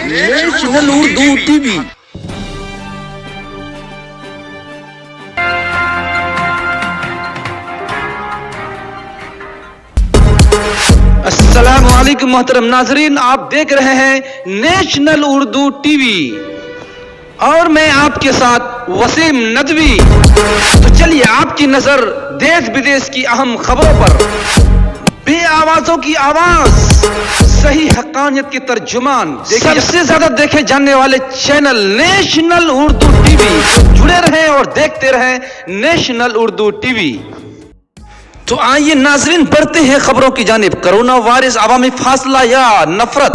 National Urdu TV. अस्सलाम वालेकुम मोहतरम नाजरीन, आप देख रहे हैं नेशनल उर्दू टीवी और मैं आपके साथ वसीम नदवी। तो चलिए आपकी नजर देश विदेश की अहम खबरों पर। बे आवाजों की आवाज, सही हकानियत की तर्जुमान, सबसे ज्यादा देखे जाने वाले चैनल नेशनल उर्दू टीवी। जुड़े रहें और देखते रहें नेशनल उर्दू टीवी। तो आइए नाजरीन बढ़ते हैं खबरों की जानिब। कोरोना वायरस, अवामी फासला या नफरत?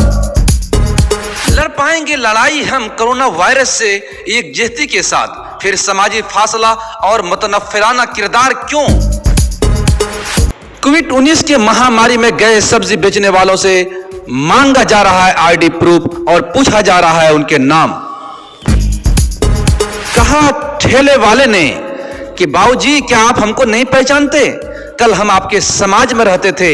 लड़ पाएंगे लड़ाई हम कोरोना वायरस से एकजुहती के साथ, फिर समाजी फासला और मुतनफ्फिराना किरदार क्यों? कोविड-19 के महामारी में गए सब्जी बेचने वालों से मांगा जा रहा है आईडी प्रूफ और पूछा जा रहा है उनके नाम। कहा ठेले वाले ने कि बाबूजी क्या आप हमको नहीं पहचानते? कल हम आपके समाज में रहते थे,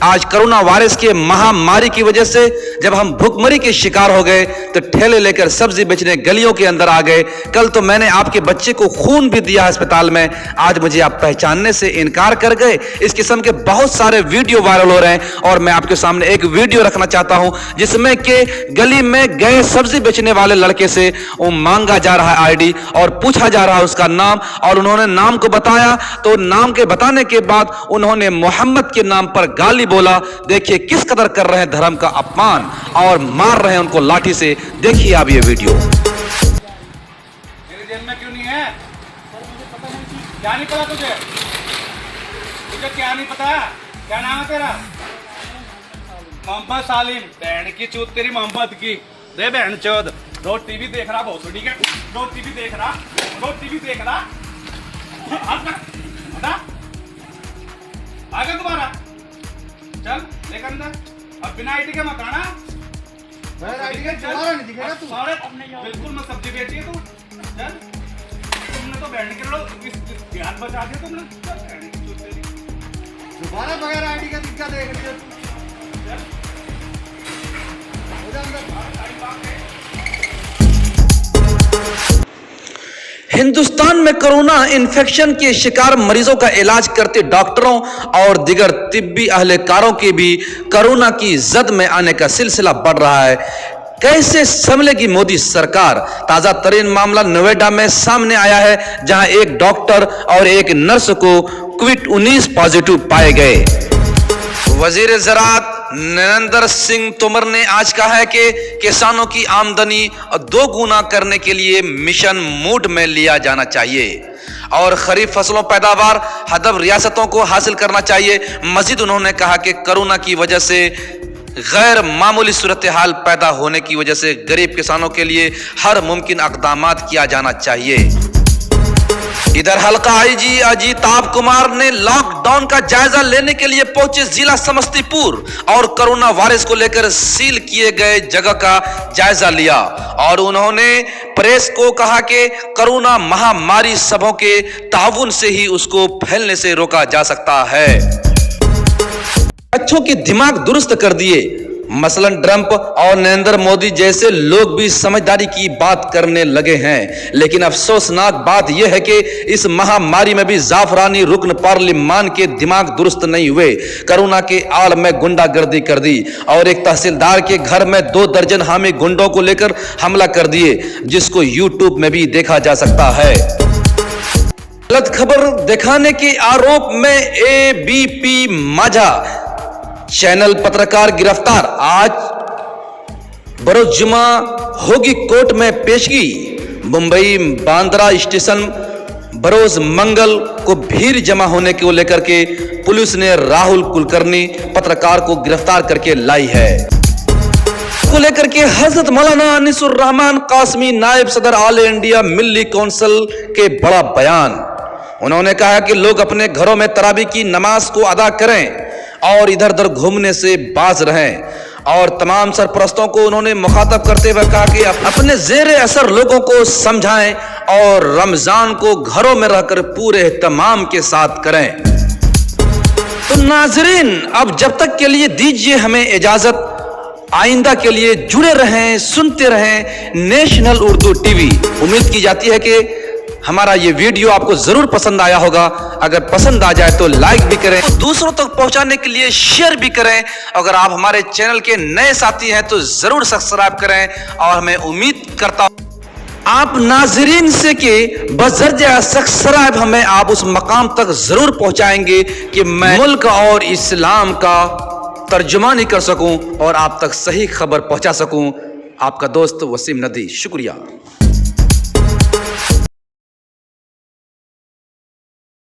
आज कोरोना वायरस के महामारी की वजह से जब हम भूखमरी के शिकार हो गए तो ठेले लेकर सब्जी बेचने गलियों के अंदर आ गए। कल तो मैंने आपके बच्चे को खून भी दिया अस्पताल में, आज मुझे आप पहचानने से इनकार कर गए। इस किस्म के बहुत सारे वीडियो वायरल हो रहे हैं और मैं आपके सामने एक वीडियो रखना चाहता हूं जिसमें कि गली में गए सब्जी बेचने वाले लड़के से वो मांगा जा रहा है आईडी और पूछा जा रहा है उसका नाम, और उन्होंने नाम को बताया तो नाम के बताने के बाद उन्होंने मोहम्मद के नाम पर गाली बोला। देखिए किस कदर कर रहे हैं धर्म का अपमान और मार रहे हैं उनको लाठी से। देखिए आप ये वीडियो। मेरे जेब में क्यों नहीं है? क्या नहीं पता तुझे? तुझे क्या नहीं पता? क्या नाम है तेरा? मोहम्मद सालिम। बहन की चूत तेरी मोहम्मद की। दे बहन चौध। रोज टीवी देख रहा, बहुत ठीक है। रोज टीवी देख रहा, रोज टीवी देख रहा। हटा आगे दोबारा चल लेकर अंदर। अब बिना आईडी के मत आना। बिल्कुल मैं सब्जी बेची है तू। चल तुमने तो बैंड के लोग ध्यान बचा दिया तुमने। दोबारा बगैर आईडी का दिक्कत देख लिया तू। हिंदुस्तान में कोरोना इन्फेक्शन के शिकार मरीजों का इलाज करते डॉक्टरों और दिगर तिब्बी अहलकारों के भी कोरोना की जद में आने का सिलसिला बढ़ रहा है। कैसे संभलेगी मोदी सरकार? ताजा तरीन मामला नोएडा में सामने आया है जहां एक डॉक्टर और एक नर्स को कोविड-19 पॉजिटिव पाए गए। वजीर ज़राअत नरेंद्र सिंह तोमर ने आज कहा है कि किसानों की आमदनी 2 गुना करने के लिए मिशन मोड में लिया जाना चाहिए और खरीफ फसलों पैदावार हदफ रियासतों को हासिल करना चाहिए। मजीद उन्होंने कहा कि कोरोना की वजह से गैर मामूली सूरत हाल पैदा होने की वजह से गरीब किसानों के लिए हर मुमकिन इक़दामात किया जाना चाहिए। इधर हल्का आईजी अजिताभ कुमार ने लॉकडाउन का जायजा लेने के लिए पहुंचे जिला समस्तीपुर और कोरोना वायरस को लेकर सील किए गए जगह का जायजा लिया और उन्होंने प्रेस को कहा कि कोरोना महामारी सबों के ताउन से ही उसको फैलने से रोका जा सकता है। बच्चों के दिमाग दुरुस्त कर दिए। मसलन ट्रंप और नरेंद्र मोदी जैसे लोग भी समझदारी की बात करने लगे हैं, लेकिन अफसोसनाक बात यह है कि इस महामारी में भी जाफरानी रुकन पार्लिमान के दिमाग दुरुस्त नहीं हुए। कोरोना के आड़ में गुंडागर्दी कर दी और एक तहसीलदार के घर में 2 दर्जन हामी गुंडों को लेकर हमला कर दिए, जिसको यूट्यूब में भी देखा जा सकता है। गलत खबर दिखाने के आरोप में एबीपी माझा चैनल पत्रकार गिरफ्तार। आज बरोज जुमा होगी कोर्ट में पेशगी। मुंबई बांद्रा स्टेशन बरोज मंगल को भीड़ जमा होने को लेकर के पुलिस ने राहुल कुलकर्णी पत्रकार को गिरफ्तार करके लाई है। को लेकर के हजरत मौलाना अनीसुर रहमान कासमी नायब सदर ऑल इंडिया मिल्ली काउंसिल के बड़ा बयान। उन्होंने कहा कि लोग अपने घरों में तरावी की नमाज को अदा करें और इधर उधर घूमने से बाज रहें और तमाम सरपरस्तों को उन्होंने मुखातब करते हुए कहा कि अपने जेरे असर लोगों को समझाएं और रमजान को घरों में रहकर पूरे एहतमाम के साथ करें। तो नाजरीन अब जब तक के लिए दीजिए हमें इजाजत। आइंदा के लिए जुड़े रहें, सुनते रहें नेशनल उर्दू टीवी। उम्मीद की जाती है कि हमारा ये वीडियो आपको जरूर पसंद आया होगा। अगर पसंद आ जाए तो लाइक भी करें, तो दूसरों तक पहुंचाने के लिए शेयर भी करें। अगर आप हमारे चैनल के नए साथी हैं तो जरूर सब्सक्राइब करें। और मैं उम्मीद करता हूं आप नाजरीन से कि बजर्ज सब्सक्राइब हमें आप उस मकाम तक जरूर पहुंचाएंगे कि मैं मुल्क और इस्लाम का तर्जुमानी कर सकूं और आप तक सही खबर पहुंचा सकूं। आपका दोस्त वसीम नदी, शुक्रिया।